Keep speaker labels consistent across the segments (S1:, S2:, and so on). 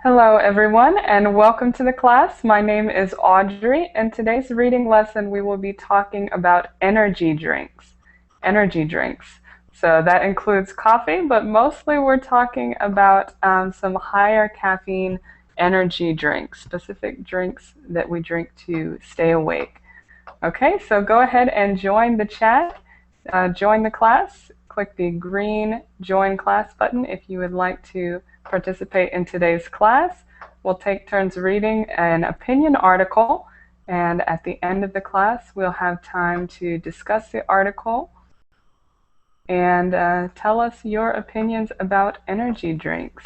S1: Hello everyone and welcome to the class. My name is Audrey. In today's reading lesson we will be talking about energy drinks. Energy drinks. So that includes coffee, but mostly we're talking about some higher caffeine energy drinks, specific drinks that we drink to stay awake. Okay, so go ahead and join the chat, join the class. Click the green join class button if you would like to participate in today's class. We'll take turns reading an opinion article, and at the end of the class we'll have time to discuss the article and tell us your opinions about energy drinks.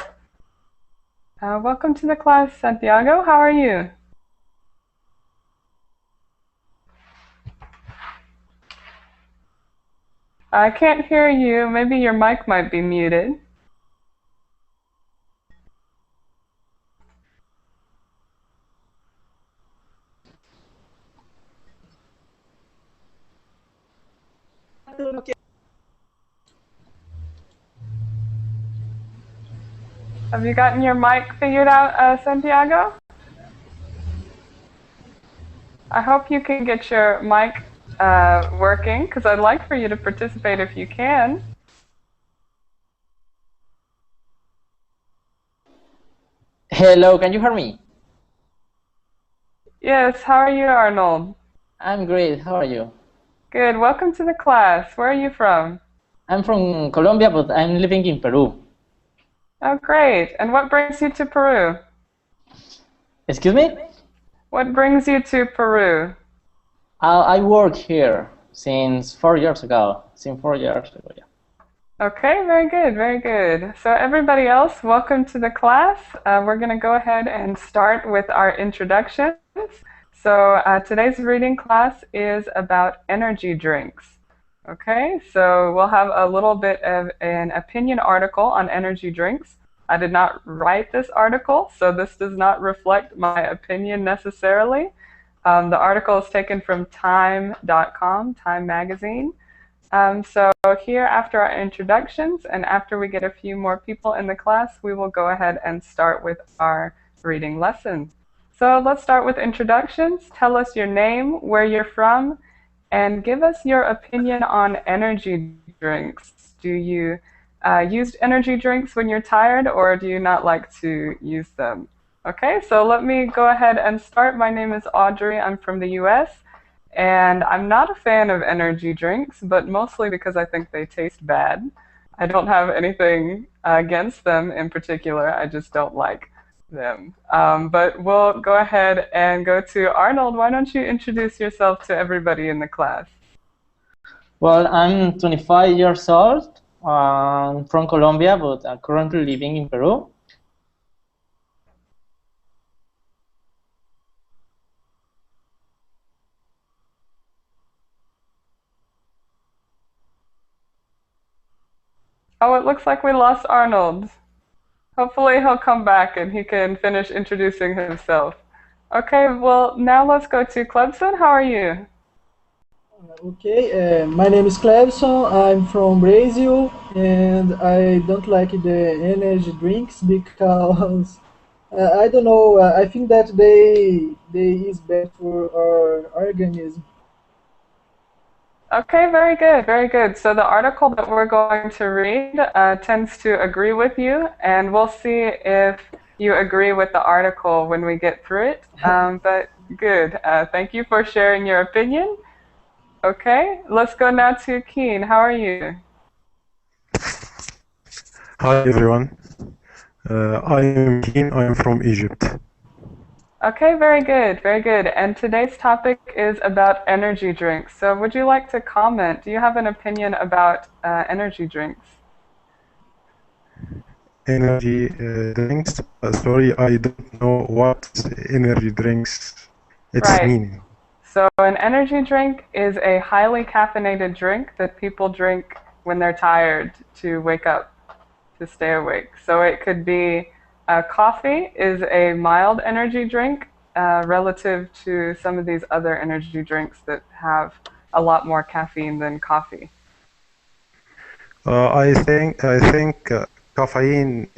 S1: Welcome to the class, Santiago. How are you? I can't hear you. Maybe your mic might be muted. Have you gotten your mic figured out, Santiago? I hope you can get your mic working, because I'd like for you to participate if you can.
S2: Hello, can you hear me?
S1: Yes, how are you, Arnold?
S2: I'm great, how are you?
S1: Good, welcome to the class. Where are you from?
S2: I'm from Colombia, but I'm living in Peru.
S1: Oh, great. And what brings you to Peru?
S2: Excuse me?
S1: What brings you to Peru?
S2: I work here since 4 years ago. Yeah.
S1: Okay, very good, very good. So everybody else, welcome to the class. We're going to go ahead and start with our introductions. So today's reading class is about energy drinks. Okay, so we'll have a little bit of an opinion article on energy drinks. I did not write this article, so this does not reflect my opinion necessarily. The article is taken from time.com, Time magazine. So here, after our introductions and after we get a few more people in the class, we will go ahead and start with our reading lesson. So let's start with introductions. Tell us your name, where you're from, and give us your opinion on energy drinks. Do you use energy drinks when you're tired, or do you not like to use them? Okay, so let me go ahead and start. My name is Audrey. I'm from the US. And I'm not a fan of energy drinks, but mostly because I think they taste bad. I don't have anything against them in particular, I just don't like them. But we'll go ahead and go to Arnold. Why don't you introduce yourself to everybody in the class?
S2: Well, I'm 25 years old. I'm from Colombia, but I'm currently living in Peru.
S1: Oh, it looks like we lost Arnold. Hopefully he'll come back and he can finish introducing himself. Okay, well, now let's go to Clemson. How are you?
S3: Okay, my name is Clebson. I'm from Brazil, and I don't like the energy drinks because I don't know. I think that they is bad for our organism.
S1: Okay, very good, very good. So the article that we're going to read tends to agree with you, and we'll see if you agree with the article when we get through it. But good. Thank you for sharing your opinion. Okay, let's go now to Keen. How are you?
S4: Hi everyone, I am Keen, I am from Egypt.
S1: Okay, very good, very good. And today's topic is about energy drinks. So would you like to comment? Do you have an opinion about energy drinks?
S4: Energy drinks, sorry, I don't know what energy drinks its
S1: Right.
S4: meaning.
S1: So an energy drink is a highly caffeinated drink that people drink when they're tired to wake up, to stay awake. So it could be coffee is a mild energy drink. relative to some of these other energy drinks that have a lot more caffeine than coffee?
S4: I think caffeine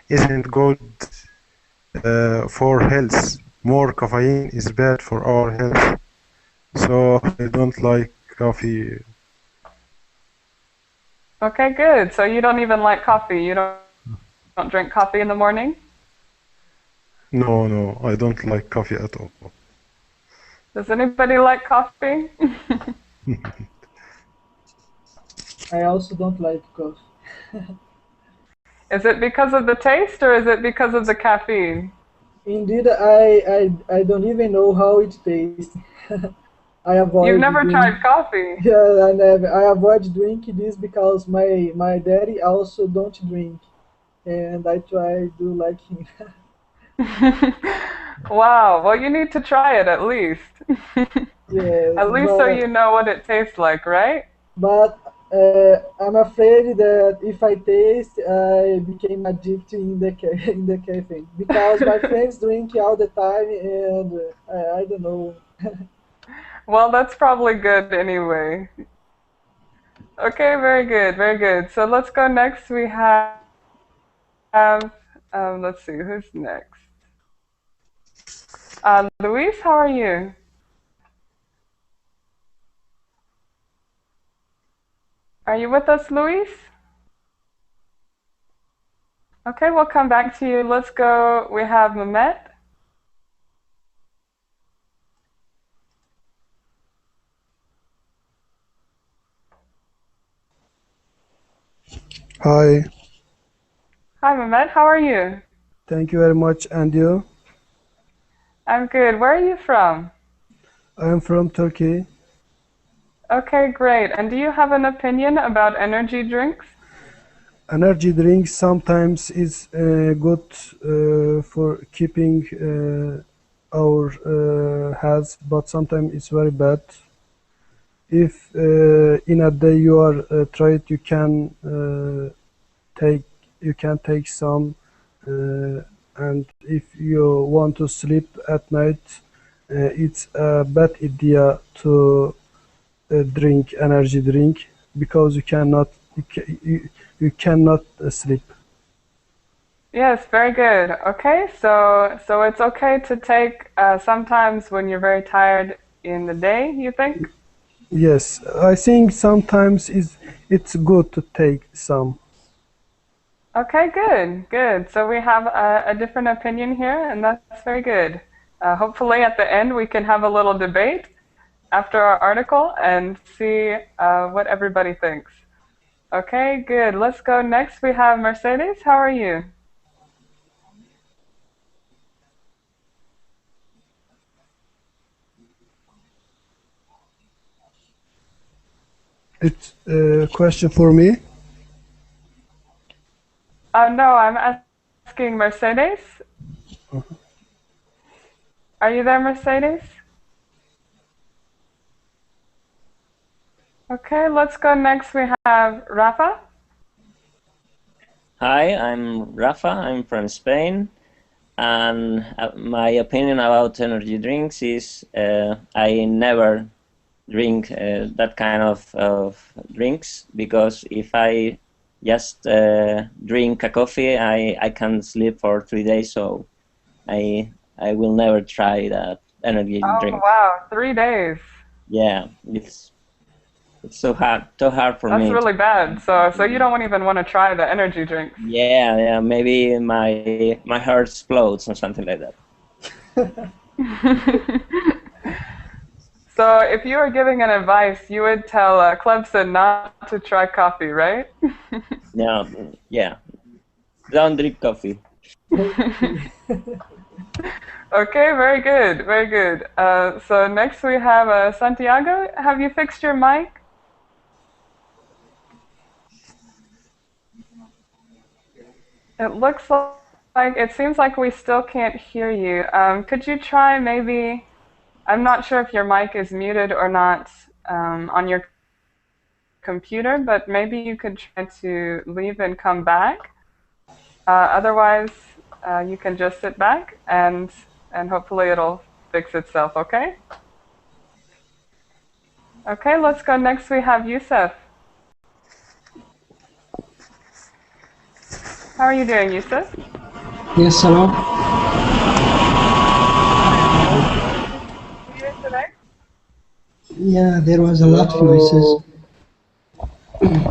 S4: isn't good for health. More caffeine is bad for our health. So I don't like coffee.
S1: Okay, good. So you don't even like coffee. You don't drink coffee in the morning?
S4: No, no, I don't like coffee at all.
S1: Does anybody like coffee?
S3: I also don't like coffee.
S1: Is it because of the taste or is it because of the caffeine?
S3: Indeed, I don't even know how it tastes. I
S1: You've
S3: avoid
S1: never
S3: drink.
S1: tried coffee.
S3: Yeah, I avoid drinking this because my daddy also don't drink, and I try do like him.
S1: Wow, well, you need to try it at least.
S3: Yes,
S1: At least so you know what it tastes like, right?
S3: but I'm afraid that if I taste, I became addicted in the in the cafe because my friends drink all the time, and I don't know.
S1: Well, that's probably good anyway. Okay, very good, very good. So let's go next. We have, let's see, who's next? Luis, how are you? Are you with us, Luis? Okay, we'll come back to you. Let's go. We have Mehmet.
S5: Hi,
S1: Hi, Mehmet. How are you?
S5: thank you very much. And you?
S1: I'm good. Where are you from?
S5: I am from Turkey.
S1: Okay, great. And do you have an opinion about energy drinks?
S5: Energy drinks sometimes is good for keeping our health, but sometimes it's very bad. If in a day you are tired, take you can take some, and if you want to sleep at night, it's a bad idea to drink energy drink because you cannot sleep.
S1: Yes, very good. Okay, so it's okay to take sometimes when you're very tired in the day, you think?
S5: Yes, I think sometimes it's good to take some.
S1: Okay, good, good. So we have a different opinion here, and that's very good. Hopefully, at the end, we can have a little debate after our article and see what everybody thinks. Okay, good. Let's go next. We have Mercedes. How are you?
S5: It's a question for me.
S1: No, I'm asking Mercedes. Are you there, Mercedes? Okay, let's go next. We have Rafa.
S6: Hi, I'm Rafa. I'm from Spain, and my opinion about energy drinks is I never drink that kind of drinks because if I just drink a coffee, I can't sleep for 3 days. So I will never try that energy
S1: Oh,
S6: drink.
S1: wow, 3 days.
S6: Yeah, it's so hard for
S1: That's
S6: me.
S1: really bad. So you don't even want to try the energy drinks.
S6: Yeah, maybe my heart explodes or something like that.
S1: So if you were giving an advice, you would tell Clemson not to try coffee, right?
S6: Yeah, yeah. Don't drink coffee.
S3: Okay.
S1: Okay, very good, very good. So next we have Santiago. Have you fixed your mic? It looks like it seems like we still can't hear you. Could you try maybe? I'm not sure if your mic is muted or not on your computer, but maybe you could try to leave and come back. Otherwise, you can just sit back and and hopefully it'll fix itself, okay? Okay, let's go next. We have Yusuf. How are you doing, Yusuf?
S7: Yes, hello.
S1: Here today?
S7: Yeah, there was a lot of noises.
S1: Yes,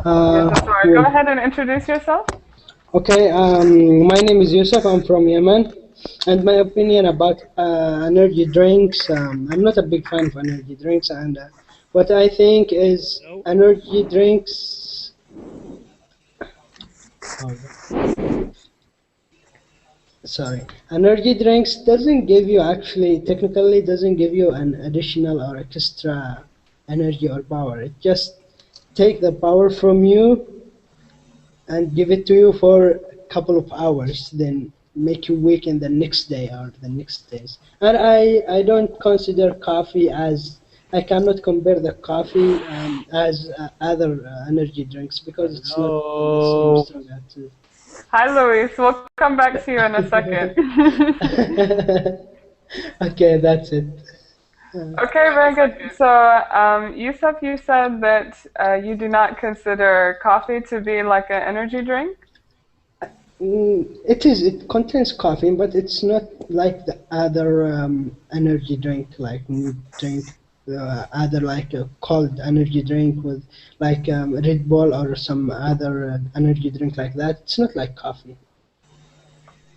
S1: I'm sorry. Go
S7: Well,
S1: ahead and introduce yourself.
S7: okay, my name is Yusuf. I'm from Yemen, and my opinion about energy drinks. I'm not a big fan of energy drinks, and what I think is energy drinks. Sorry, energy drinks doesn't give you actually technically doesn't give you an additional or extra energy or power. It just take the power from you and give it to you for a couple of hours, then make you weak in the next day or the next days. And I don't consider coffee as, I cannot compare the coffee as other energy drinks because it's not the same strong as
S1: Hi, Luis. We'll come back to you in a second.
S7: Okay, that's it.
S1: Okay, very good. So, Yusuf, you said that you do not consider coffee to be like an energy drink?
S7: It contains caffeine, but it's not like the other energy drink, like when you drink other like a cold energy drink with like Red Bull or some other energy drink like that. It's not like coffee.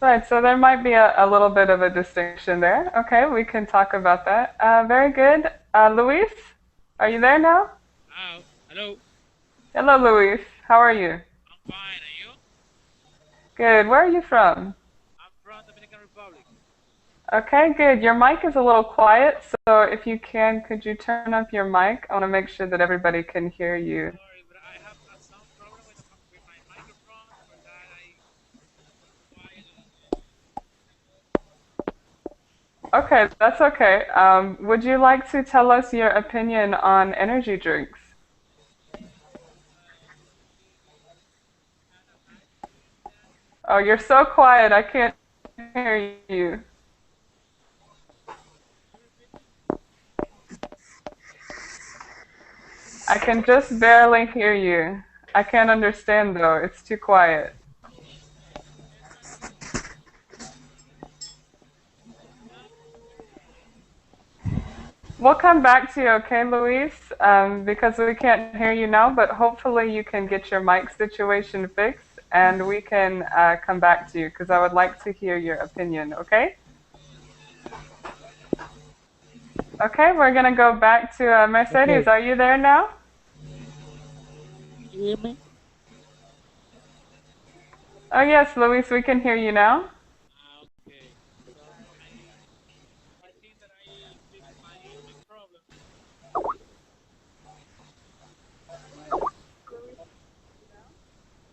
S1: Right, so there might be a little bit of a distinction there. Okay, we can talk about that. Very good. Luis, are you there now?
S8: Hello.
S1: Hello, Luis. How are you?
S8: I'm fine. And you?
S1: Good. Where are you from?
S8: I'm from Dominican Republic.
S1: Okay, good. Your mic is a little quiet, so if you can, could you turn up your mic? I want to make sure that everybody can hear you.
S8: Sorry, but I have some problem with my microphone. For that, I quiet.
S1: Okay, that's okay. Would you like to tell us your opinion on energy drinks? Oh, you're so quiet. I can't hear you. I can just barely hear you. I can't understand though. It's too quiet. We'll come back to you, okay, Luis? Because we can't hear you now, but hopefully you can get your mic situation fixed and we can come back to you because I would like to hear your opinion, okay? Okay, we're going to go back to Mercedes.
S8: Okay.
S1: Are you there now?
S8: You hear me?
S1: Oh, yes, Luis, we can hear you now.
S8: Okay. So I think that I fixed my problem.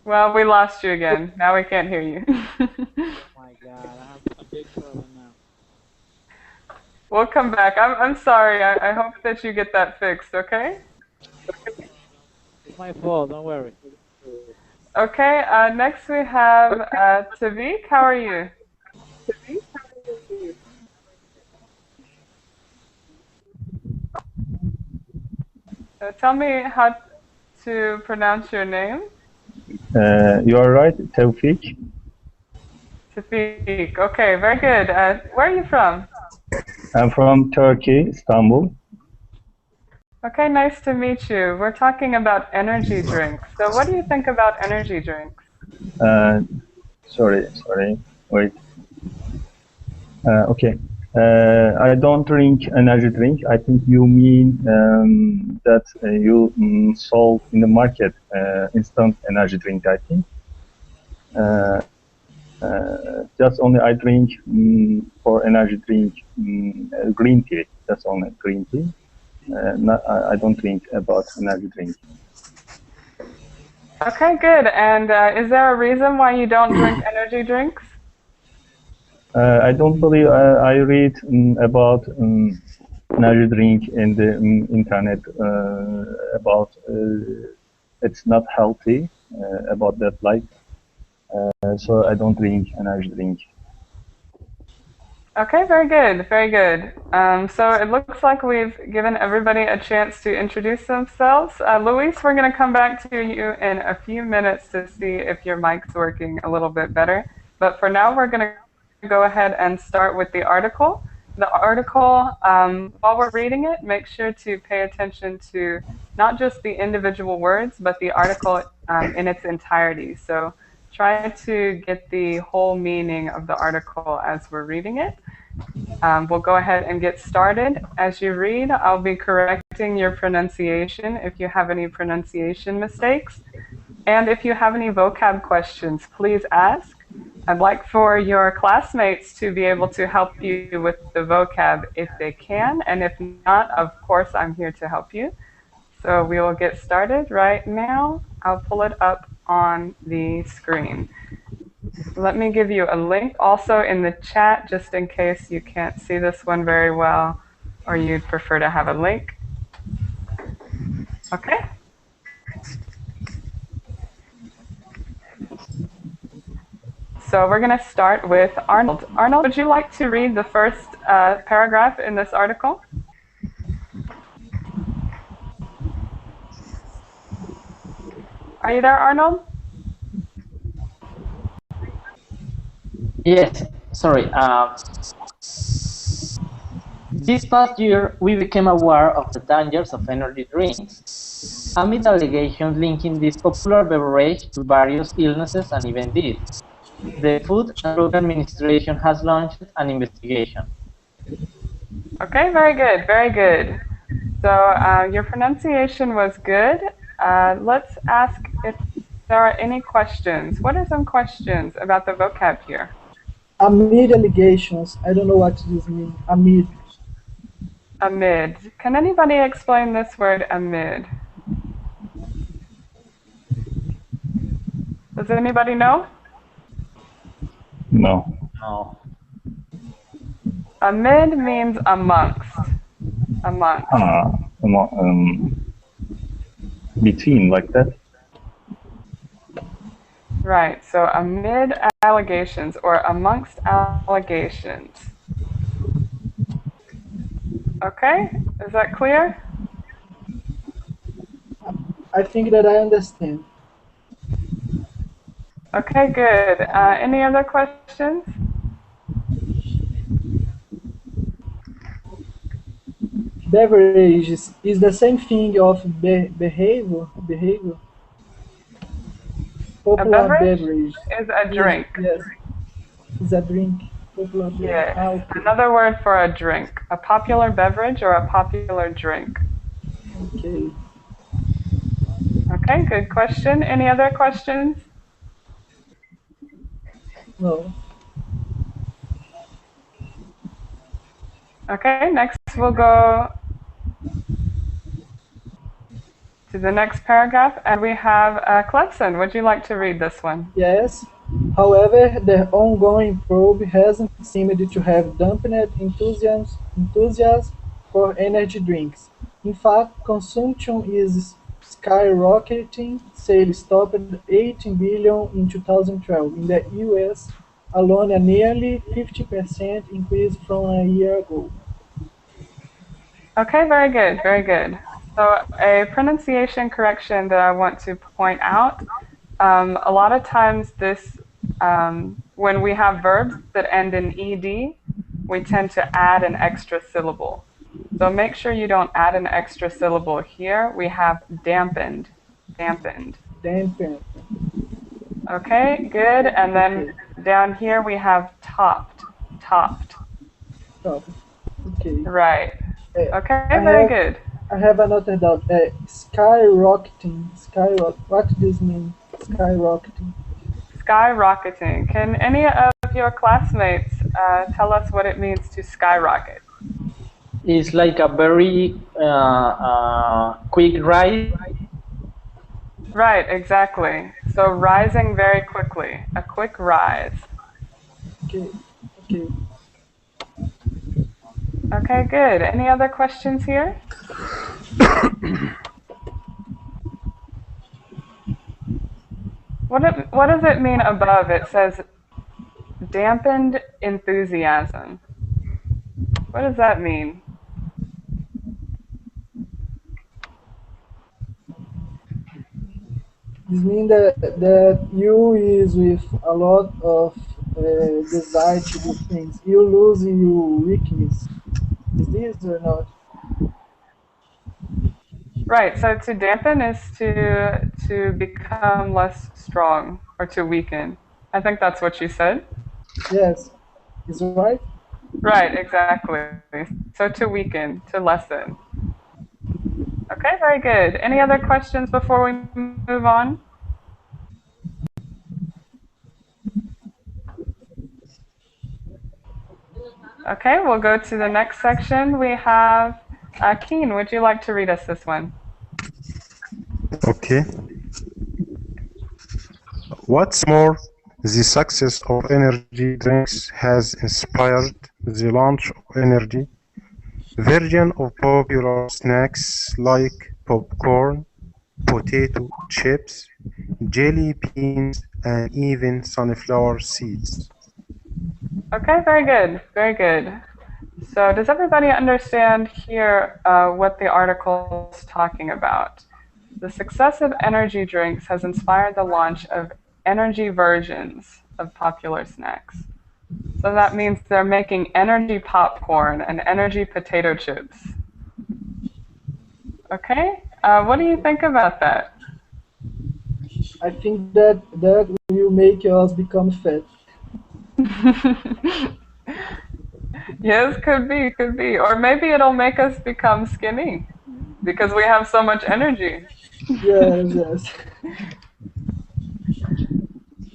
S1: Well, we lost you again. Now we can't hear you.
S8: Oh my God, I have a big problem now.
S1: We'll come back. I'm sorry. I hope that you get that fixed, okay?
S8: It's my fault. Don't worry.
S1: Okay, next we have Tavik. How are you? Tell me how to pronounce your name.
S9: You are right, Tawfiq.
S1: Tavik. Okay, very good. Where are you from?
S9: I'm from Turkey, Istanbul.
S1: Okay, nice to meet you. We're talking about energy drinks. So what do you think about energy drinks?
S9: Sorry, wait. Okay. I don't drink energy drink. I think you mean that you sold in the market instant energy drink, I think. Just only I drink for energy drink green tea. That's only green tea. I don't drink about energy drink.
S1: Okay, good. And is there a reason why you don't drink energy drinks?
S9: I don't believe I read about energy drink in the internet about it's not healthy about that, like so I don't drink energy drink.
S1: Okay, very good, very good. So it looks like we've given everybody a chance to introduce themselves. Luis, we're going to come back to you in a few minutes to see if your mic's working a little bit better. But for now, we're going to go ahead and start with the article. The article, while we're reading it, make sure to pay attention to not just the individual words, but the article in its entirety. So try to get the whole meaning of the article as we're reading it. We'll go ahead and get started. As you read, I'll be correcting your pronunciation if you have any pronunciation mistakes. And if you have any vocab questions, please ask. I'd like for your classmates to be able to help you with the vocab if they can, and if not, of course, I'm here to help you. So we will get started right now. I'll pull it up on the screen. Let me give you a link also in the chat just in case you can't see this one very well or you'd prefer to have a link. Okay. So we're going to start with Arnold. Arnold, would you like to read the first paragraph in this article? Are you there, Arnold?
S2: Yes, sorry. This past year, we became aware of the dangers of energy drinks, amid allegations linking this popular beverage to various illnesses and even deaths. The Food and Drug Administration has launched an investigation.
S1: Okay, very good, very good. So your pronunciation was good. Let's ask if there are any questions. What are some questions about the vocab here?
S3: Amid allegations. I don't know what this means. Amid.
S1: Amid. Can anybody explain this word amid? Does anybody know?
S9: No.
S2: No.
S1: Amid means amongst. Amongst.
S9: Between, like that?
S1: Right, so amid allegations or amongst allegations. Okay, is that clear?
S3: I think that I understand.
S1: Okay, good. Any other questions?
S3: Beverages is the same thing of behavior.
S1: A
S3: Popular
S1: beverage
S3: beverage.
S1: is a drink.
S3: Yes, it's a drink. Popular beverage.
S1: Yes,
S3: Okay.
S1: another word for a drink. A popular beverage or a popular drink.
S3: Okay.
S1: Okay, good question. Any other questions?
S3: No.
S1: Okay, next we'll go to the next paragraph, and we have Clemson. Would you like to read this one?
S3: Yes. However, the ongoing probe hasn't seemed to have dampened enthusiasm for energy drinks. In fact, consumption is skyrocketing. Sales topped 18 billion in 2012 in the US alone, a nearly 50% increase from a year ago.
S1: Okay, very good, very good. So a pronunciation correction that I want to point out, a lot of times this, when we have verbs that end in ed, we tend to add an extra syllable. So make sure you don't add an extra syllable here. We have dampened, dampened.
S3: Dampened.
S1: Okay, good. And then down here we have topped, topped.
S3: Topped. Okay.
S1: Right. Okay,
S3: I
S1: very good.
S3: I have another doubt. Skyrocketing. What does this mean? Skyrocketing.
S1: Skyrocketing. Can any of your classmates tell us what it means to skyrocket?
S2: It's like a very quick rise.
S1: Right, exactly. So rising very quickly, a quick rise.
S3: Okay. Okay.
S1: Okay, good. Any other questions here? What does it mean above? It says dampened enthusiasm. What does that mean?
S3: This means that you is with a lot of desire to do things. You lose your weakness. Is this or not?
S1: Right, so to dampen is to become less strong or to weaken. I think that's what you said.
S3: Yes, is right.
S1: Right, exactly. So to weaken, to lessen. Okay, very good. Any other questions before we move on? Okay, we'll go to the next section. We have Keen, would you like to read us this one?
S4: Okay. What's more, the success of energy drinks has inspired the launch of energy version of popular snacks like popcorn, potato chips, jelly beans, and even sunflower seeds.
S1: Okay, very good, very good. So does everybody understand here what the article is talking about? The success of energy drinks has inspired the launch of energy versions of popular snacks. So that means they're making energy popcorn and energy potato chips. Okay, what do you think about that?
S3: I think that will make us become fat.
S1: Yes, could be. Or maybe it'll make us become skinny because we have so much energy.
S3: Yes, yes.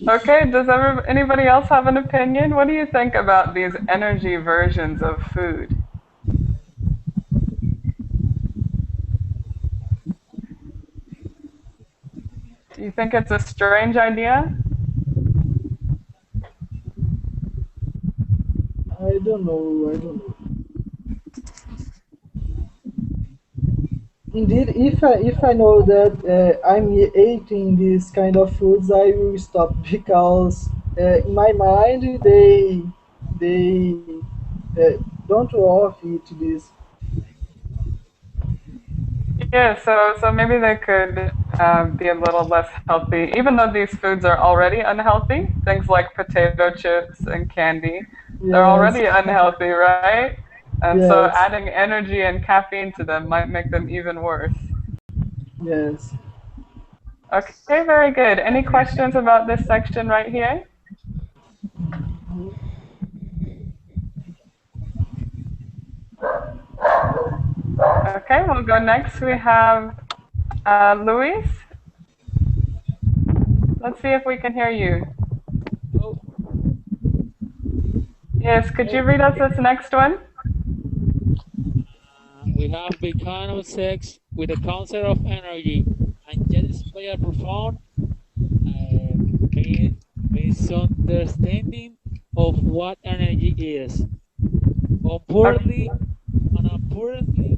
S1: Okay, does anybody else have an opinion? What do you think about these energy versions of food? Do you think it's a strange idea?
S3: I don't know. I don't know. Indeed, if I know that I'm eating these kind of foods, I will stop because in my mind they uh, don't love eat this.
S1: Yeah, so maybe they could be a little less healthy, even though these foods are already unhealthy. Things like potato chips and candy, they're
S3: Yes,
S1: already unhealthy, right? And so
S3: yes,
S1: adding energy and caffeine to them might make them even worse.
S3: yes.
S1: Okay, very good. Any questions about this section right here? Okay, we'll go next. We have Luis. Let's see if we can hear you.
S8: Oh,
S1: Yes, could you
S8: oh.
S1: read us this next one?
S8: We have become obsessed with the concept of energy and yet display a profound uh, mi- misunderstanding of what energy is. On
S1: Okay.
S8: purely, on a purely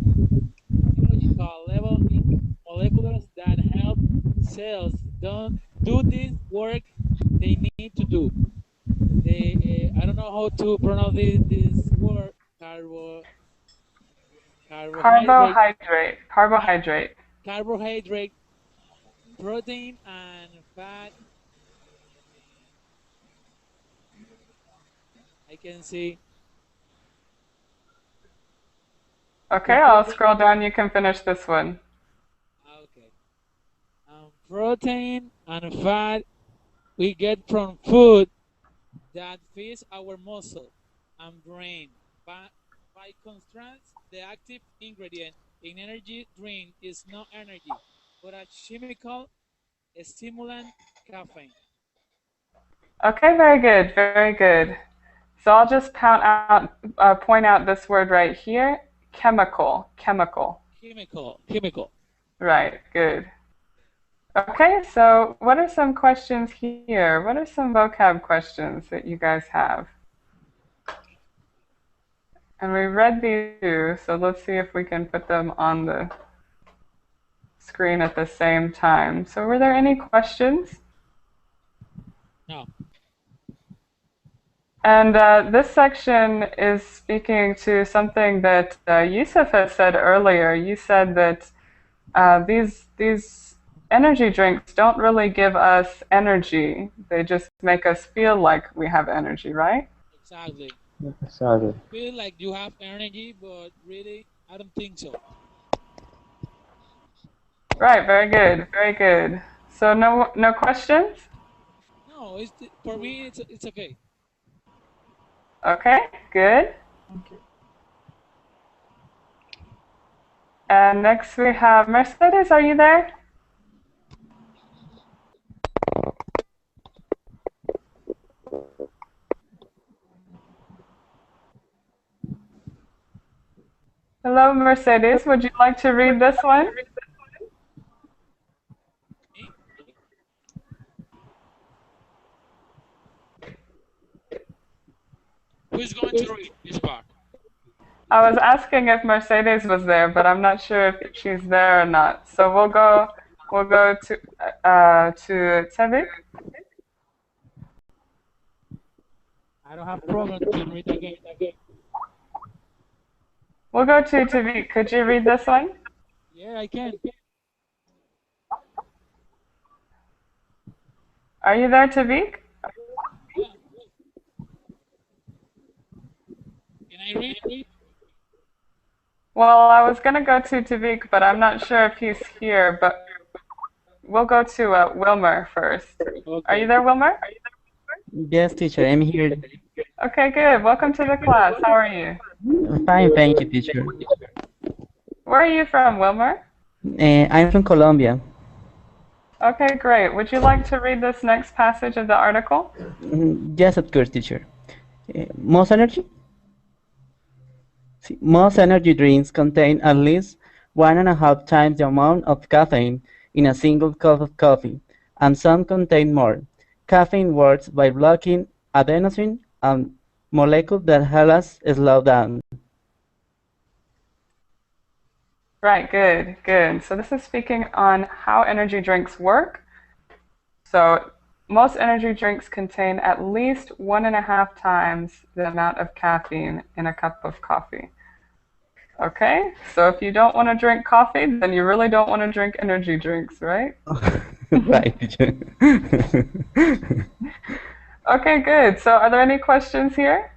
S8: biological level, molecules that help cells don't do this work they need to do. I don't know how to pronounce this word. Carbohydrate,
S1: Carbohydrate.
S8: carbohydrate, protein, and fat. I can see
S1: Okay, I'll
S8: composing.
S1: scroll down. You can finish this one.
S8: Okay, protein and fat we get from food that feeds our muscle and brain. By, by contrast, the active ingredient in energy drink is not energy, but a chemical stimulant, caffeine.
S1: Okay, very good, very good. So I'll just point out this word right here, chemical, chemical.
S8: Chemical.
S1: Right, good. Okay, so what are some questions here? What are some vocab questions that you guys have? And we read these two, so let's see if we can put them on the screen at the same time. So were there any questions?
S8: No.
S1: And this section is speaking to something that Yusuf has said earlier. You said that these energy drinks don't really give us energy. They just make us feel like we have energy, right?
S8: Exactly.
S2: Exactly.
S8: Feel like you have energy, but really, I don't think so.
S1: Right, very good, very good. So no questions?
S8: No, for me, it's okay.
S1: Okay, good.
S3: Okay.
S1: And next we have Mercedes, are you there? Hello, Mercedes. Would you like to read this one?
S8: Me? Who's going to read this part?
S1: I was asking if Mercedes was there, but I'm not sure if she's there or not. So we'll go to Tevik.
S8: I don't have problem to read again.
S1: We'll go to Tevik. Could you read this one?
S8: Yeah, I can.
S1: Are you there, Tevik?
S8: Yeah. Can I read?
S1: Well, I was gonna go to Tevik, but I'm not sure if he's here. But we'll go to Wilmer first. Are you
S8: Okay.
S1: there, Wilmer?
S10: Yes, teacher, I'm here.
S1: Okay, good. Welcome to the class. How are you?
S10: Fine, thank you, teacher.
S1: Where are you from, Wilmer?
S10: I'm from Colombia.
S1: Okay, great. Would you like to read this next passage of the article?
S10: Yes, of course, teacher. Most energy? Most energy drinks contain at least 1.5 times the amount of caffeine in a single cup of coffee, and some contain more. Caffeine works by blocking adenosine, a molecule that helps us slow down.
S1: Right, good, good. So this is speaking on how energy drinks work. So most energy drinks contain at least 1.5 times the amount of caffeine in a cup of coffee. Okay, so if you don't want to drink coffee, then you really don't want to drink energy drinks, right?
S10: Right, teacher.
S1: Okay, good. So are there any questions here?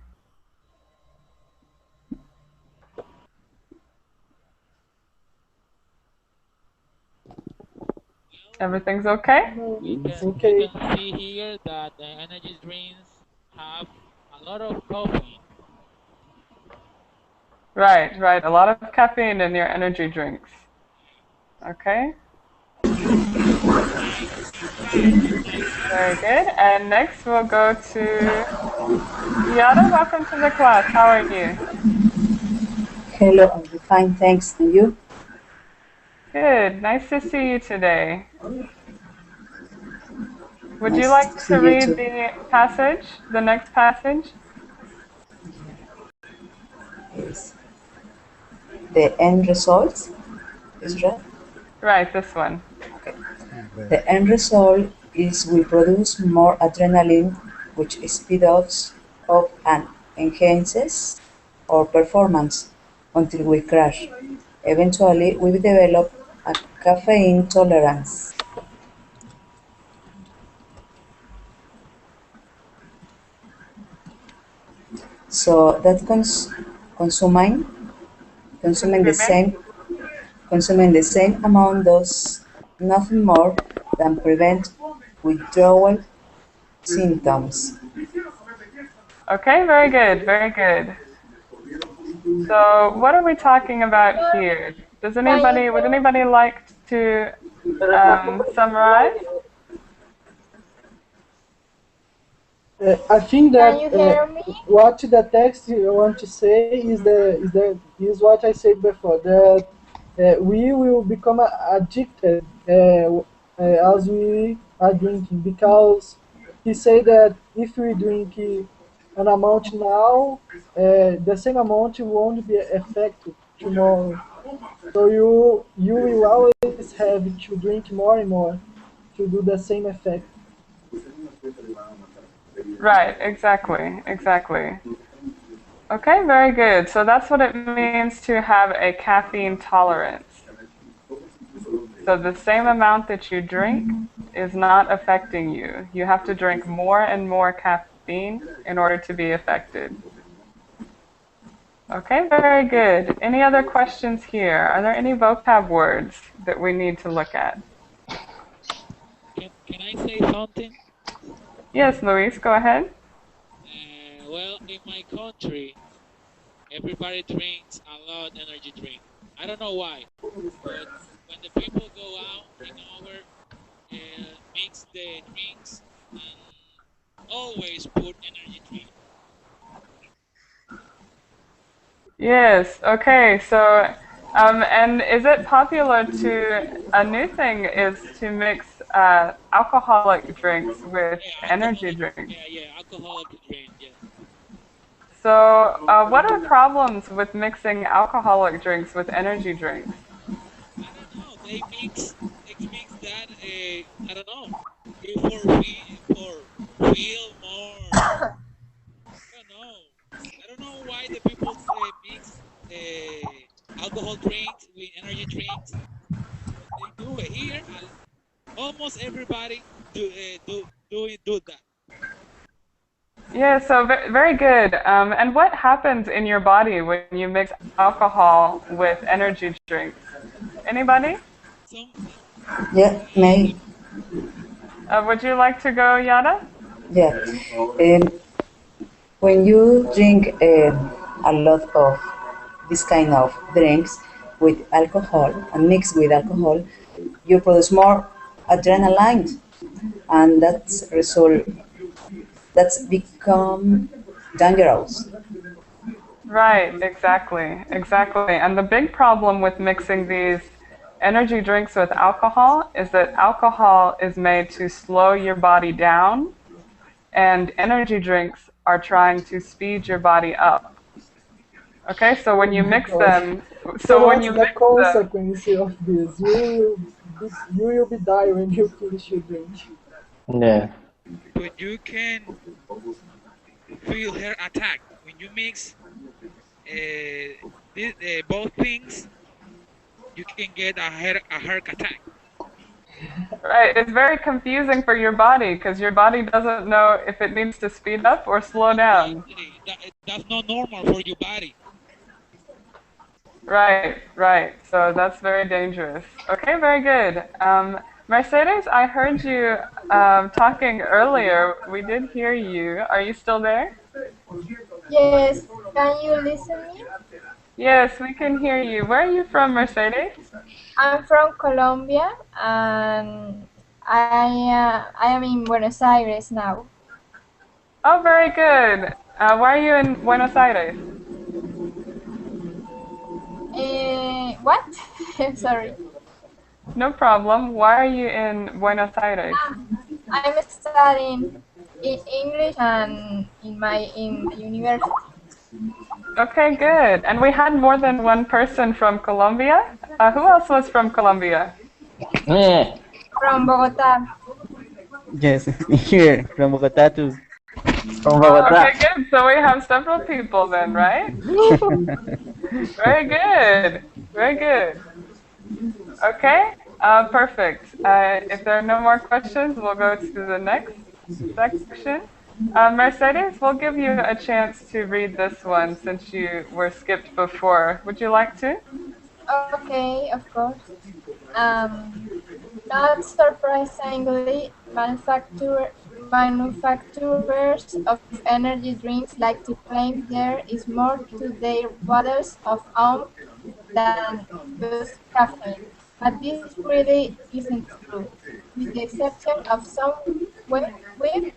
S1: Everything's okay?
S8: We
S3: Okay.
S8: can see here that the energy drinks have a lot of caffeine.
S1: Right, right. A lot of caffeine in your energy drinks. Okay, very good. And next we'll go to Yara. Welcome to the class. How are you?
S11: Hello, I'm fine, thanks. And you?
S1: Good. Nice to see you today. Would you
S11: Nice to
S1: like to
S11: see you
S1: read
S11: too.
S1: the passage, the next passage?
S11: Yes. The end result is right.
S1: Right, this one.
S11: Okay. The end result is we produce more adrenaline, which speeds up and enhances our performance until we crash. Eventually, we develop a caffeine tolerance. So that consuming consuming the
S1: Consuming.
S11: same consuming the same amount does nothing more than prevent withdrawal symptoms.
S1: Okay, very good, very good. So what are we talking about here? Would anybody like to summarize?
S3: I think that what the text want to say is what I said before, that we will become addicted as we are drinking, because he said that if we drink an amount now, the same amount won't be effective tomorrow. So you will always have to drink more and more to do the same effect.
S1: Right, exactly, exactly. Okay, very good. So that's what it means to have a caffeine tolerance. So the same amount that you drink is not affecting you. You have to drink more and more caffeine in order to be affected. Okay, very good. Any other questions here? Are there any vocab words that we need to look at?
S8: Can I say something?
S1: Yes, Luis, go ahead.
S8: Well, in my country, everybody drinks a lot energy drink. I don't know why, but when the people go out in our mix the drinks and always put energy drink.
S1: Yes, okay, so, and is it popular to, a new thing is to mix alcoholic drinks with
S8: Yeah,
S1: energy
S8: alcoholic.
S1: drinks.
S8: Yeah, alcoholic drink. Yeah.
S1: So, what are problems with mixing alcoholic drinks with energy drinks?
S8: I don't know. They mix that. I don't know. For feel more. I don't know. I don't know why the people mix alcohol drinks with energy drinks, but they do it here. Almost everybody do that.
S1: Yeah, so very good. And what happens in your body when you mix alcohol with energy drinks? Anybody?
S8: Some
S11: Yeah, may.
S1: Would you like to go, Yada?
S11: Yeah. Um, when you drink a lot of this kind of drinks with alcohol and mix with alcohol, you produce more adrenaline, and that's become dangerous.
S1: Right, exactly, exactly. And the big problem with mixing these energy drinks with alcohol is that alcohol is made to slow your body down, and energy drinks are trying to speed your body up. Okay, so
S3: Oh
S1: when you
S3: my
S1: mix
S3: God.
S1: them,
S3: So
S1: so when
S3: what's
S1: you
S3: the
S1: mix them,
S3: consequence of this? You will be die when you finish your drink.
S2: Yeah.
S8: but you can feel her attack when you mix both things. You can get a heart attack.
S1: right, it's very confusing for your body because your body doesn't know if it needs to speed up or slow down.
S8: Exactly. That's not normal for your body.
S1: Right, right. So that's very dangerous. Okay, very good. Mercedes, I heard you talking earlier. We did hear you. Are you still there?
S12: Yes, can you listen me?
S1: Yes, we can hear you. Where are you from, Mercedes?
S12: I'm from Colombia and I am in Buenos Aires now.
S1: Oh, very good. Why are you in Buenos Aires?
S12: What? Sorry.
S1: No problem. Why are you in Buenos Aires?
S12: I'm studying English and in university
S1: Okay, good. And we had more than one person from Colombia. Who else was from Colombia?
S2: Yeah.
S12: from Bogota.
S10: Yes, here from Bogota too.
S2: From Bogota.
S1: Okay, good. So we have several people then, right? Very good. Very good. Okay, perfect. If there are no more questions, we'll go to the next section. Mercedes, we'll give you a chance to read this one since you were skipped before. Would you like to?
S12: Okay, of course. Um, Not surprisingly, manufacturers of energy drinks like to claim there is more to their bottles of own than just caffeine. But this really isn't true. With the exception of some weak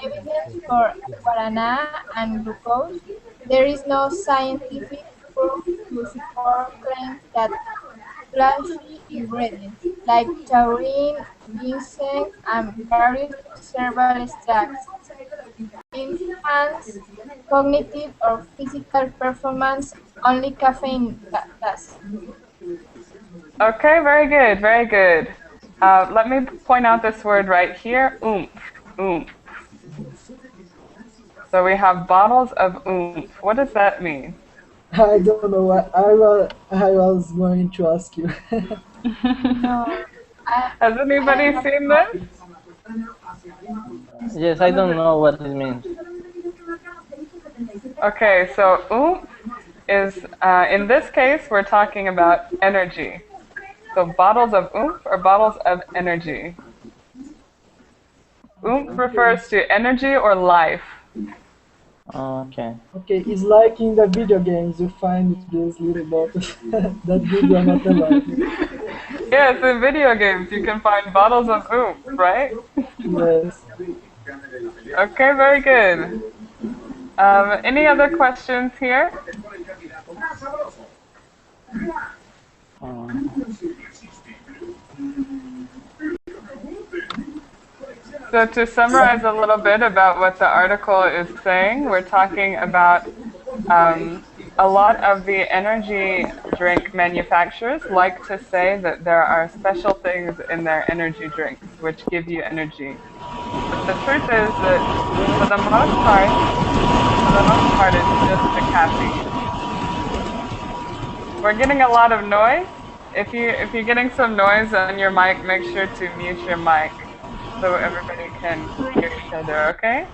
S12: evidence for guarana and glucose, there is no scientific proof to support claims that flashy ingredients like taurine, ginseng, and various herbal extracts enhance cognitive or physical performance. Only caffeine does.
S1: Okay, very good, very good. Let me point out this word right here, oomph, oomph. So we have bottles of oomph. What does that mean?
S3: I don't know. I was going to ask you.
S12: No,
S1: Has
S12: I
S1: anybody
S12: have
S1: seen
S12: no
S1: this?
S2: Yes, I don't know what it means.
S1: Okay, so oomph is, in this case, we're talking about energy. So bottles of oomph or bottles of energy. Oomph refers to energy or life.
S2: Okay.
S3: Okay, it's like in the video games you find these little bottles that give you another life.
S1: Yes, in video games you can find bottles of oomph, right?
S3: Yes.
S1: Okay, very good. Any other questions here? So to summarize a little bit about what the article is saying, we're talking about a lot of the energy drink manufacturers like to say that there are special things in their energy drinks which give you energy. But the truth is that for the most part, it's just the caffeine. We're getting a lot of noise. If you're getting some noise on your mic, make sure to mute your mic so everybody can hear each other, okay?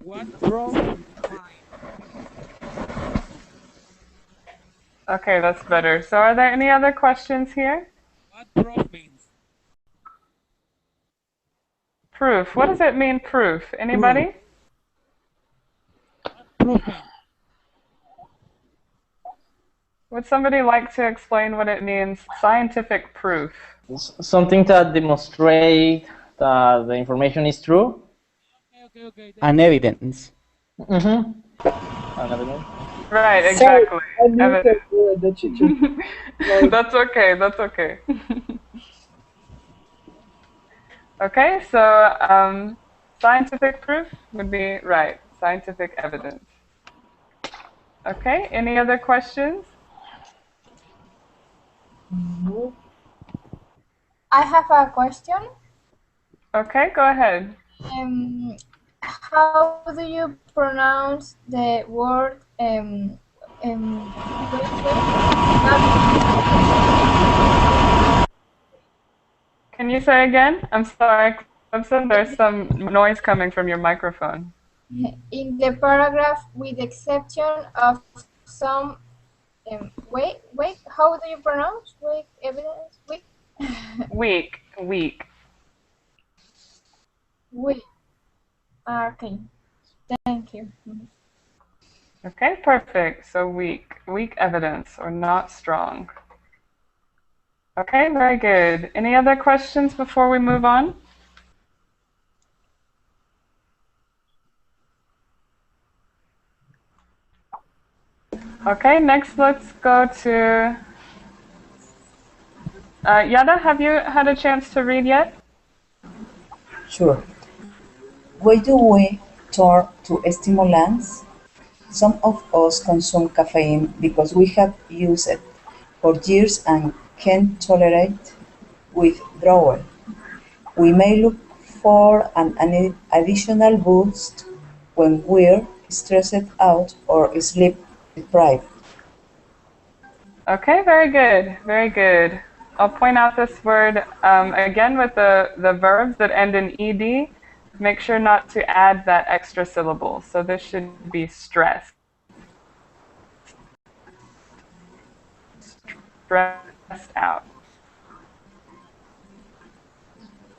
S8: What drove mine?
S1: Okay, that's better. So are there any other questions here?
S8: What proof means?
S1: Proof. What does it mean, proof? Anybody?
S8: What proof means?
S1: Would somebody like to explain what it means? Scientific proof.
S2: Something that demonstrate that the information is true.
S8: Okay.
S10: An evidence.
S2: Mm-hmm.
S1: Right,
S3: Sorry,
S1: exactly.
S3: I muted
S1: Evidence.
S3: the teacher. No,
S1: That's okay, that's okay. Okay, so scientific proof would be right. Scientific evidence. Okay, any other questions?
S3: no.
S12: I have a question.
S1: Okay, go ahead.
S12: How do you pronounce the word wait,
S1: Can you say again? I'm sorry, Clemson, there's some noise coming from your microphone.
S12: in the paragraph, with the exception of some wait, how do you pronounce weak evidence?
S1: Weak.
S12: Weak. Okay, thank you.
S1: Okay, perfect. So weak evidence or not strong. Okay, very good. Any other questions before we move on? Okay, next let's go to Yada. Have you had a chance to read yet?
S11: Sure. Why do we turn to stimulants? Some of us consume caffeine because we have used it for years and can't tolerate withdrawal. We may look for an additional boost when we're stressed out or sleep deprived.
S1: Okay, very good, very good. I'll point out this word again with the verbs that end in ed. Make sure not to add that extra syllable. So this should be stressed. Stressed out.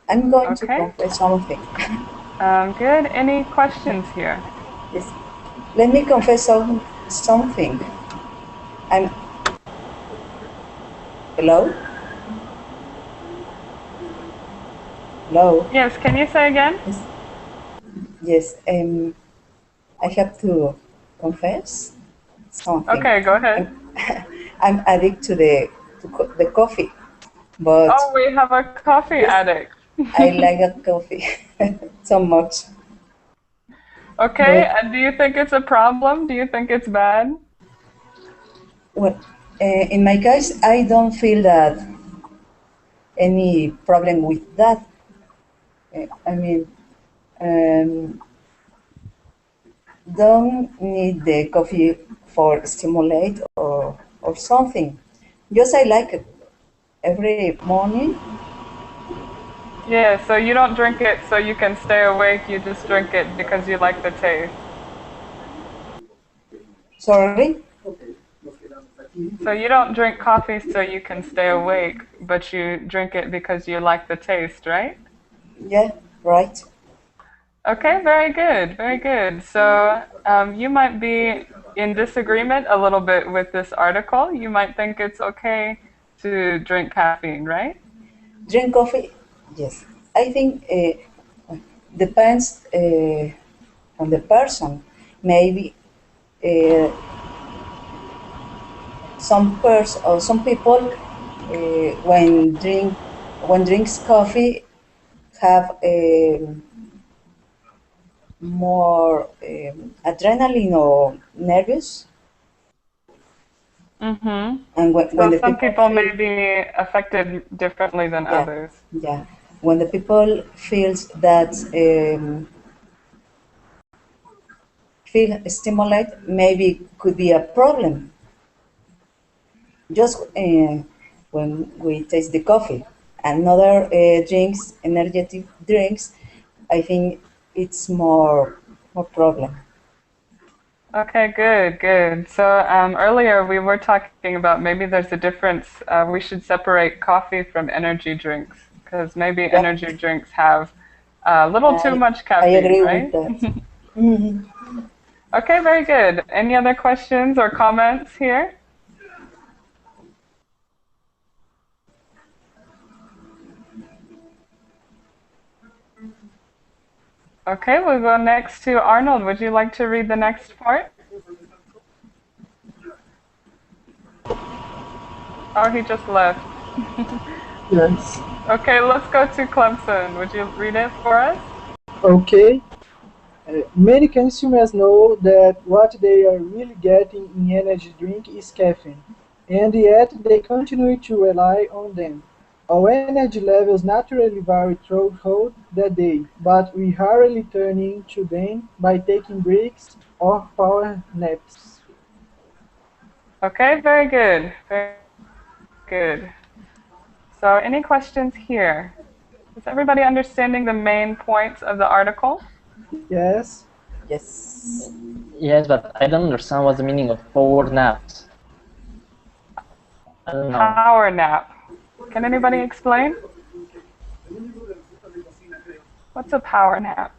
S11: I'm going to
S1: Okay,
S11: confess something.
S1: good. Any questions here?
S11: Yes. Let me confess something. I'm. Hello? Hello?
S1: Yes, can you say again?
S11: Yes, I have to confess something.
S1: Okay, go ahead.
S11: I'm addicted to the coffee, but
S1: Oh, we have a coffee
S11: yes,
S1: addict.
S11: I like a coffee so much.
S1: Okay,
S11: But
S1: and do you think it's a problem? Do you think it's bad?
S11: well, in my case, I don't feel that any problem with that. I mean, um, don't need the coffee for stimulate or something. Just I like it every morning.
S1: Yeah, so you don't drink it so you can stay awake, you just drink it because you like the taste.
S11: Sorry?
S1: So you don't drink coffee so you can stay awake, but you drink it because you like the taste, right?
S11: Yeah, right.
S1: Okay, very good, very good. So you might be in disagreement a little bit with this article. You might think it's okay to drink caffeine, right?
S11: Drink coffee? Yes. I think depends on the person. Maybe uh, some people when drinks coffee have more adrenaline or nervous,
S1: Mm-hmm.
S11: and when
S1: So
S11: the
S1: some
S11: people
S1: people
S11: feel,
S1: may be affected differently than
S11: yeah,
S1: others.
S11: yeah, when the people feels that feel stimulate, maybe could be a problem. Just when we taste the coffee, another drinks, energetic drinks, I think it's more problem.
S1: Okay, good, good. So earlier we were talking about maybe there's a difference. We should separate coffee from energy drinks because maybe
S11: Yep,
S1: energy drinks have a little too much
S11: I
S1: caffeine,
S11: agree with
S1: right?
S11: that. Mhm.
S1: Okay, very good. Any other questions or comments here? Okay, we'll go next to Arnold. Would you like to read the next part? Oh, he just left.
S3: Yes.
S1: Okay, let's go to Clemson. Would you read it for us?
S3: Okay. Many consumers know that what they are really getting in energy drink is caffeine, and yet they continue to rely on them. Our energy levels naturally vary throughout the day, but we rarely turn into them by taking breaks or power naps.
S1: Okay, very good. Very good. So, any questions here? Is everybody understanding the main points of the article?
S3: Yes.
S11: Yes.
S2: Yes, but I don't understand what's the meaning of power naps. I don't know.
S1: Power nap. Can anybody explain? What's a power nap?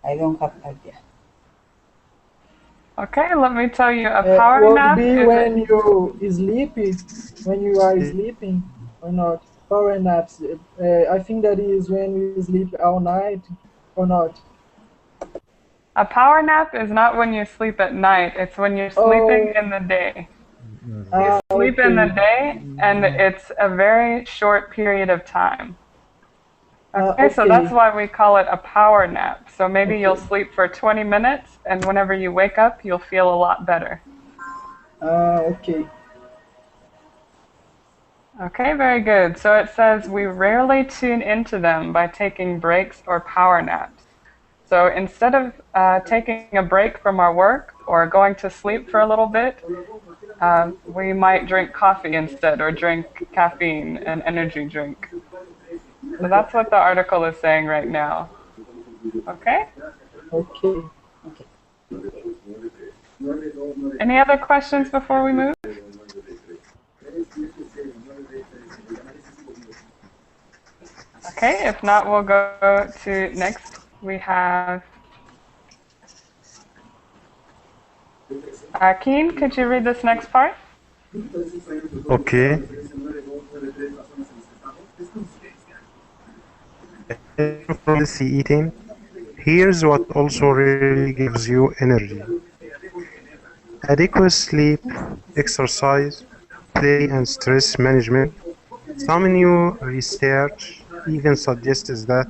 S11: I don't have idea.
S1: Okay, let me tell you. A power
S3: Would
S1: nap
S3: be
S1: is a,
S3: when you are sleeping or not. Power naps. I think that is when you sleep all night or not.
S1: a power nap is not when you sleep at night. It's when you're sleeping
S3: Oh,
S1: in the day. You sleep in the
S3: okay.
S1: day, and it's a very short period of time. Okay, so that's
S3: Okay.
S1: why we call it a power nap. So maybe you'll
S3: Okay.
S1: sleep for 20 minutes, and whenever you wake up, you'll feel a lot better.
S3: Okay.
S1: Okay, very good. So it says we rarely tune into them by taking breaks or power naps. So instead of taking a break from our work or going to sleep for a little bit, we might drink coffee instead or drink caffeine, an energy drink. So that's what the article is saying right now. Okay?
S3: Okay.
S11: Okay.
S1: Any other questions before we move? Okay, if not, we'll go to next. We have Keen, could you read this next part?
S4: Okay. From healthy eating, here's what also really gives you energy. Adequate sleep, exercise, play and stress management. Some new research even suggests that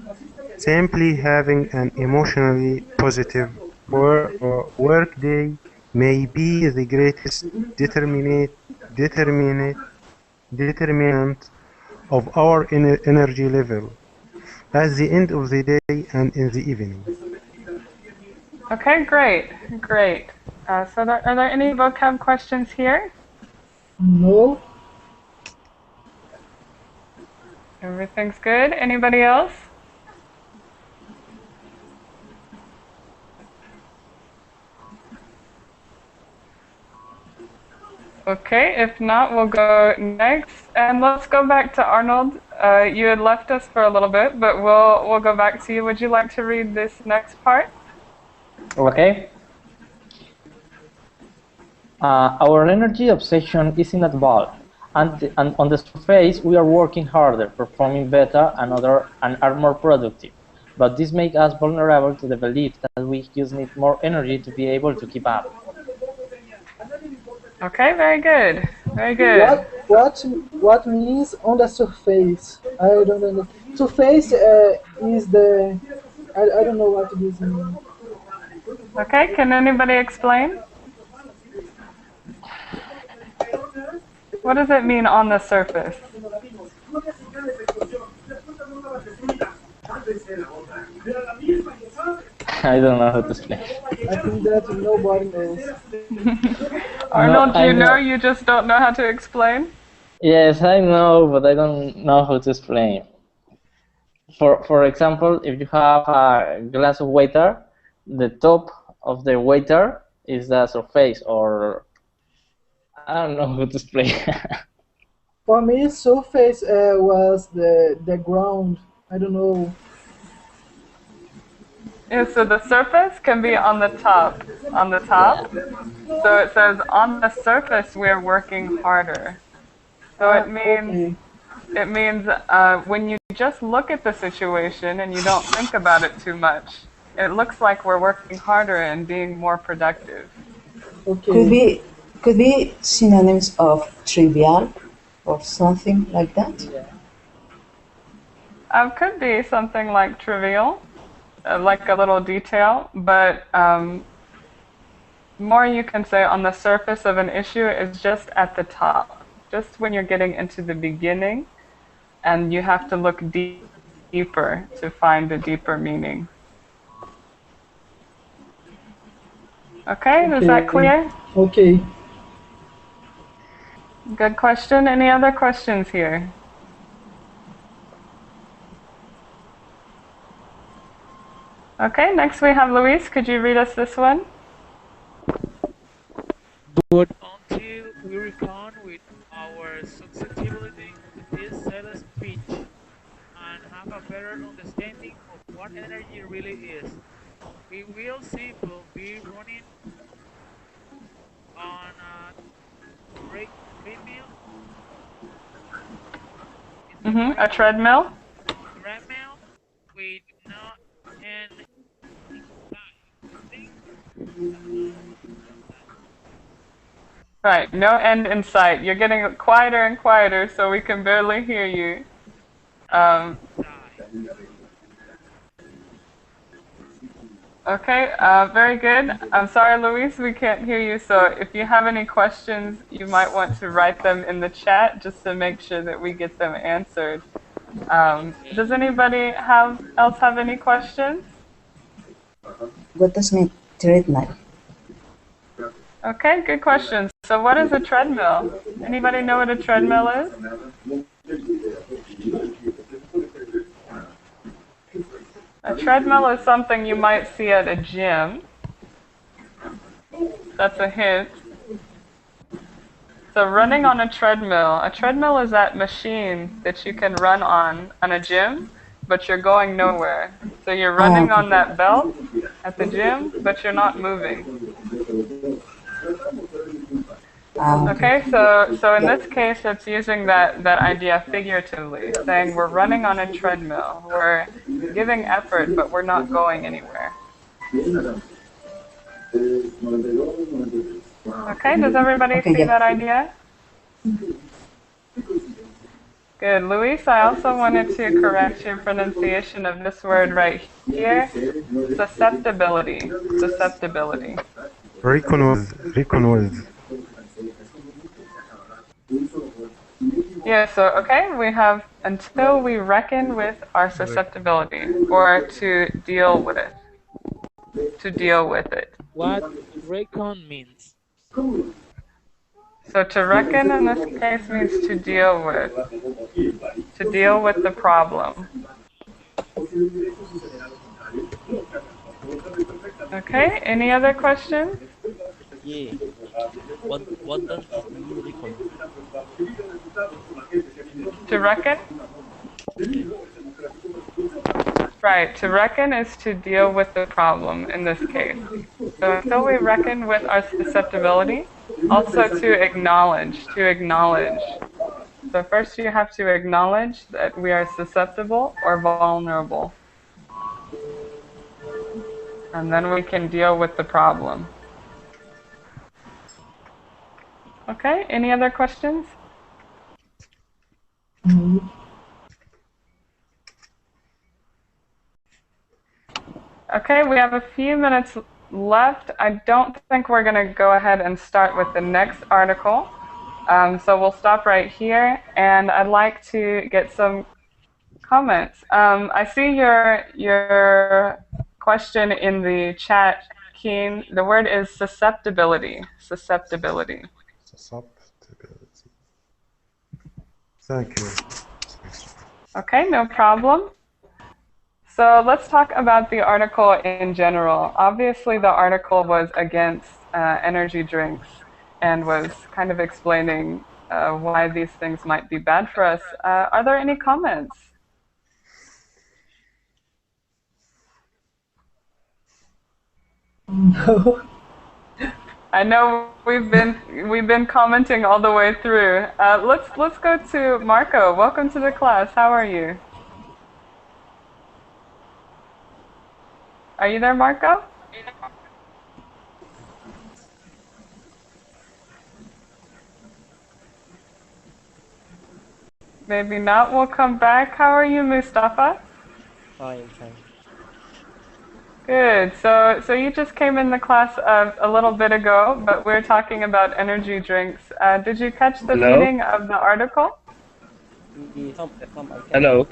S4: simply having an emotionally positive work day may be the greatest determinant of our energy level. at the end of the day and in the evening.
S1: Okay, great, great. So are there any vocab questions here?
S3: No.
S1: Everything's good. Anybody else? Okay, if not, we'll go next. And let's go back to Arnold. You had left us for a little bit, but we'll go back to you. Would you like to read this next part?
S2: Okay. Our energy obsession is inadvisable, and on the surface we are working harder, performing better, and are more productive. But this makes us vulnerable to the belief that we just need more energy to be able to keep up.
S1: Okay, very good, very good.
S3: What means on the surface? I don't know. Surface is the I don't know what this means.
S1: Okay, can anybody explain? What does it mean on the surface?
S2: I don't know how to explain.
S3: I think that nobody knows.
S1: Arnold, do you know? You just don't know how to explain?
S2: Yes, I know, but I don't know how to explain. For example, if you have a glass of water, the top of the water is the surface, or I don't know how to explain.
S3: For me, surface was the ground. I don't know.
S1: Yeah, so the surface can be on the top. On the top. So it says on the surface we're working harder. So it means when you just look at the situation and you don't think about it too much, it looks like we're working harder and being more productive.
S3: Okay.
S11: Could be synonyms of trivial or something like that.
S1: Could be something like trivial, like a little detail, but more you can say on the surface of an issue is just at the top, just when you're getting into the beginning, and you have to look deeper to find a deeper meaning. Okay, is that clear?
S3: Okay.
S1: Good question. Any other questions here? Okay, next we have Luis. Could you read us this one?
S8: But until we reckon with our susceptibility to this subtle speech and have a better understanding of what energy really is, we will simply be running on a treadmill.
S1: A treadmill?
S8: Treadmill with no end in sight.
S1: Right, no end in sight. You're getting quieter and quieter, so we can barely hear you. Okay, very good. I'm sorry, Luis, we can't hear you. So if you have any questions, you might want to write them in the chat just to make sure that we get them answered. Does anybody else have any questions?
S11: What does mean treadmill?
S1: Okay, good question. So what is a treadmill? Anybody know what a treadmill is? A treadmill is something you might see at a gym. That's a hint. So running on a treadmill is that machine that you can run on a gym, but you're going nowhere. So you're running on that belt at the gym, but you're not moving. Okay, so in this case, it's using that idea figuratively, saying we're running on a treadmill. We're giving effort, but we're not going anywhere. Okay, does everybody see that idea? Good. Luis, I also wanted to correct your pronunciation of this word right here. Susceptibility. Susceptibility.
S4: Reckon with.
S1: Yeah, Yeah, so okay, we have until we reckon with our susceptibility, or to deal with it. To deal with it.
S8: What reckon means?
S1: So to reckon in this case means to deal with the problem. Okay, any other questions?
S13: Yeah. What does mean recon?
S1: To reckon?
S13: Yeah.
S1: Right, to reckon is to deal with the problem in this case. So until we reckon with our susceptibility, also to acknowledge, So first you have to acknowledge that we are susceptible or vulnerable. And then we can deal with the problem. Okay, any other questions? Okay, we have a few minutes left. I don't think we're going to go ahead and start with the next article. So we'll stop right here, and I'd like to get some comments. I see your question in the chat, Keen. The word is susceptibility. Susceptibility.
S4: Susceptibility. Thank you.
S1: Okay, no problem. So let's talk about the article in general. Obviously, the article was against energy drinks and was kind of explaining why these things might be bad for us. Are there any comments?
S3: No.
S1: I know we've been commenting all the way through. Let's go to Marco. Welcome to the class. How are you? Are you there, Marco? Maybe not. We'll come back. How are you, Mustafa?
S13: Fine, thanks.
S1: Good. So you just came in the class a little bit ago, but we're talking about energy drinks. Did you catch the
S14: Hello?
S1: meaning of the article?
S13: Some I can.
S14: Hello.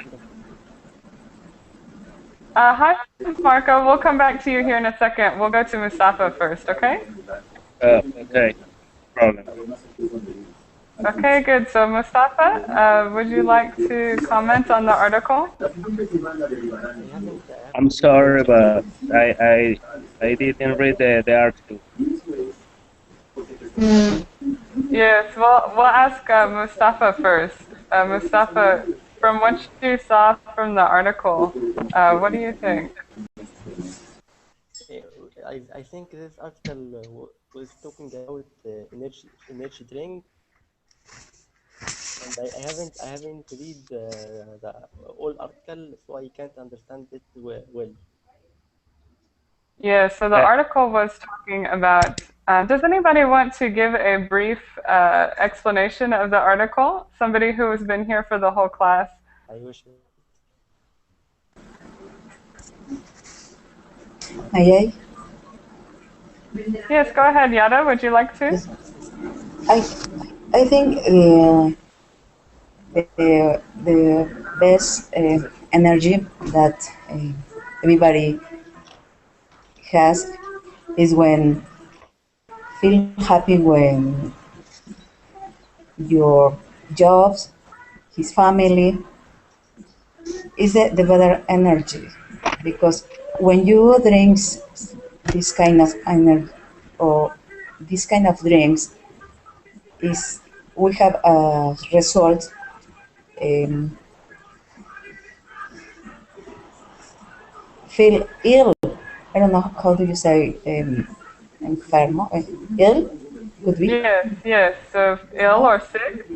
S1: Hi, Marco. We'll come back to you here in a second. We'll go to Mustafa first, okay?
S14: Okay. Problem.
S1: Okay, good. So Mustafa, would you like to comment on the article?
S14: I'm sorry, but I didn't read the article.
S1: Yes, we'll ask Mustafa first. Mustafa, from what you saw from the article, what do you think?
S13: I think this article was talking about energy drink, and I haven't read the whole article, so I can't understand it well.
S1: Yeah, so the article was talking about, does anybody want to give a brief explanation of the article? Somebody who has been here for the whole class?
S13: I wish.
S11: May
S1: Yes, go ahead, Yada. Would you like to?
S11: I? I think the best energy that everybody has is when feeling happy when your jobs, his family, is the better energy, because when you drink this kind of energy or this kind of drinks, is we have a result. Feel ill. I don't know how do you say enfermo. Ill could be.
S1: Yes. So ill or sick.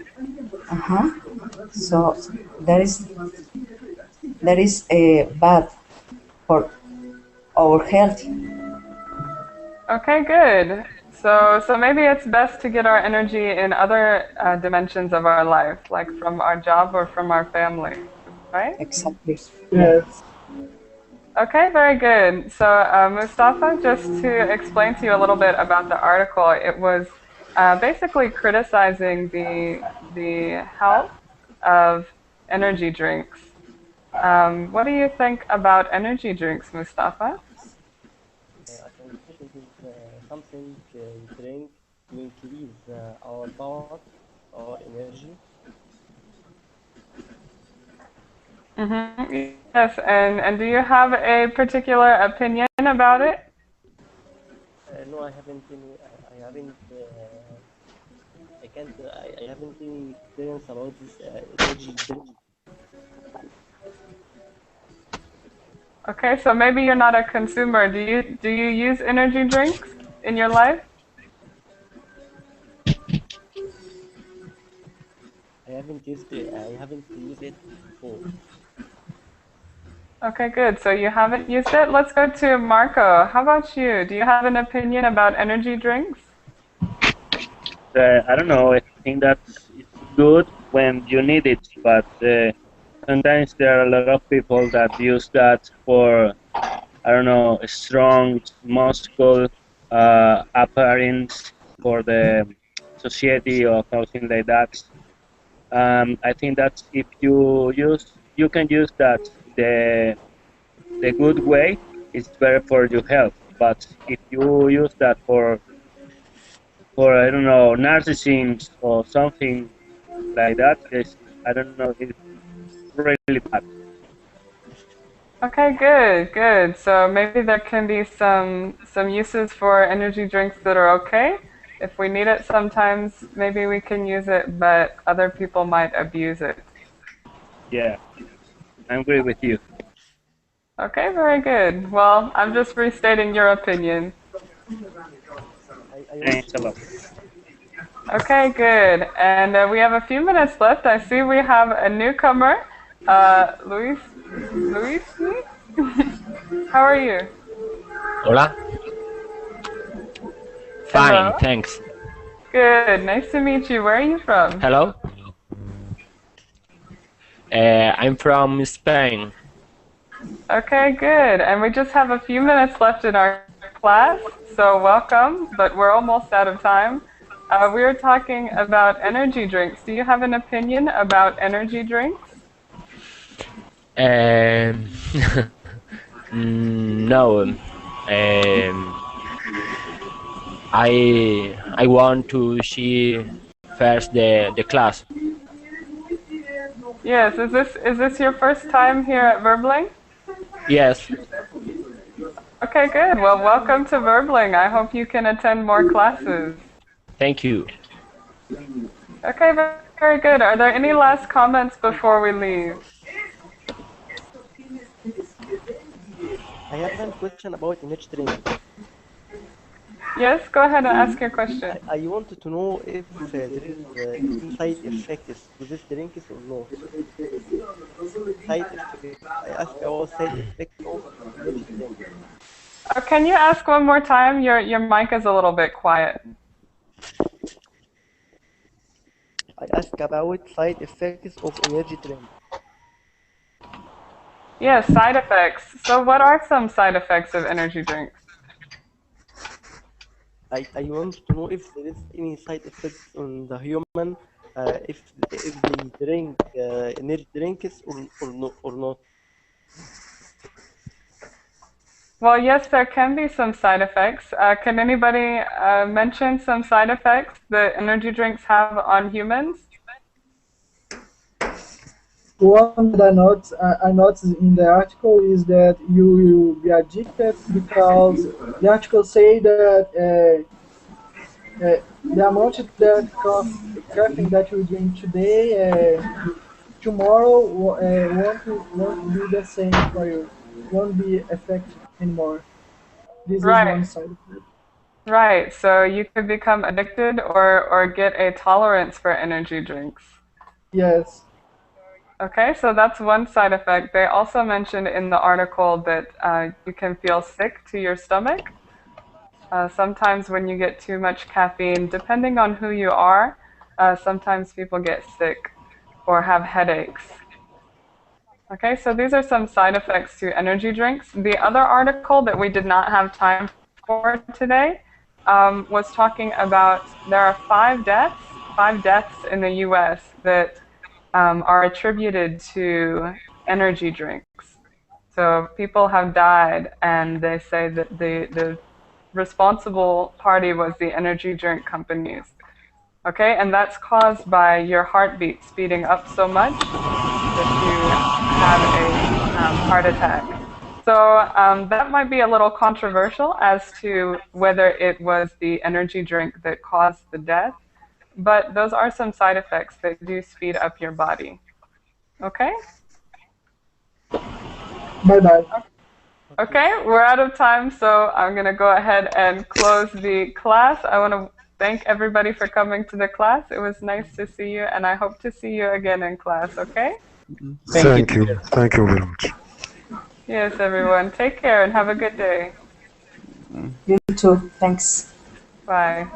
S11: So that is bad for our health.
S1: Okay, good. So maybe it's best to get our energy in other dimensions of our life, like from our job or from our family, right?
S11: Exactly.
S3: Yes.
S1: Okay, very good. So Mustafa, just to explain to you a little bit about the article, it was basically criticizing the health of energy drinks. What do you think about energy drinks, Mustafa?
S13: I think it is something we drink to increase our power, our energy.
S1: Yes, and do you have a particular opinion about it?
S13: No, I haven't any. I haven't. I can't. I haven't any experience about this energy drink.
S1: Okay, so maybe you're not a consumer. Do you use energy drinks in your life?
S13: I haven't used it. I haven't used it before.
S1: Okay, good. So you haven't used it. Let's go to Marco. How about you? Do you have an opinion about energy drinks?
S14: I don't know. I think that it's good when you need it, but sometimes there are a lot of people that use that for, I don't know, strong muscle appearance for the society or something like that. I think that if you can use that the good way, it's better for your health. But if you use that for I don't know narcissism or something like that, I don't know, it's really bad.
S1: Okay, good, good. So maybe there can be some uses for energy drinks that are okay. If we need it sometimes, maybe we can use it, but other people might abuse it.
S14: Yeah, I agree with you.
S1: Okay, very good. Well, I'm just restating your opinion.
S13: I want
S14: Thanks a lot.
S1: Okay, good. And we have a few minutes left. I see we have a newcomer, Luis. Luis? How are you?
S15: Hola.
S1: Hello.
S15: Fine, thanks.
S1: Good. Nice to meet you. Where are you from?
S15: Hello. I'm from Spain.
S1: Okay, good. And we just have a few minutes left in our class, so welcome, but we're almost out of time. We were talking about energy drinks. Do you have an opinion about energy drinks?
S15: Um, no. I want to see first the class.
S1: Yes. Is this your first time here at Verbling?
S15: Yes.
S1: Okay, good. Well, welcome to Verbling. I hope you can attend more classes.
S15: Thank you.
S1: Okay, very good. Are there any last comments before we leave?
S13: I have a question about energy drink.
S1: Yes, go ahead and ask your question.
S13: I wanted to know if there is any side effects to this drinks or no. Side effects. I ask about side effects of energy drink.
S1: Can you ask one more time? Your mic is a little bit quiet.
S13: I ask about side effects of energy drink.
S1: Yes, side effects. So what are some side effects of energy drinks?
S13: I want to know if there is any side effects on the human if they drink energy drinks or not.
S1: Well, yes, there can be some side effects. Can anybody mention some side effects that energy drinks have on humans?
S3: One that I noticed in the article is that you will be addicted because the article say that the amount that caffeine that you drink today, tomorrow won't be the same for you. Won't be effective anymore. This is one
S1: Right,
S3: side effect.
S1: right. So you could become addicted or get a tolerance for energy drinks.
S3: Yes.
S1: Okay, so that's one side effect. They also mentioned in the article that you can feel sick to your stomach. Sometimes when you get too much caffeine, depending on who you are, sometimes people get sick or have headaches. Okay, so these are some side effects to energy drinks. The other article that we did not have time for today was talking about there are five deaths in the U.S. that are attributed to energy drinks. So people have died, and they say that the responsible party was the energy drink companies. Okay, and that's caused by your heartbeat speeding up so much that you have a heart attack. So that might be a little controversial as to whether it was the energy drink that caused the death, but those are some side effects that do speed up your body. Okay?
S3: Bye bye.
S1: Okay, we're out of time, so I'm going to go ahead and close the class. I want to thank everybody for coming to the class. It was nice to see you, and I hope to see you again in class, okay?
S4: Thank you. Thank you very much.
S1: Yes, everyone. Take care and have a good day.
S11: You too. Thanks.
S1: Bye.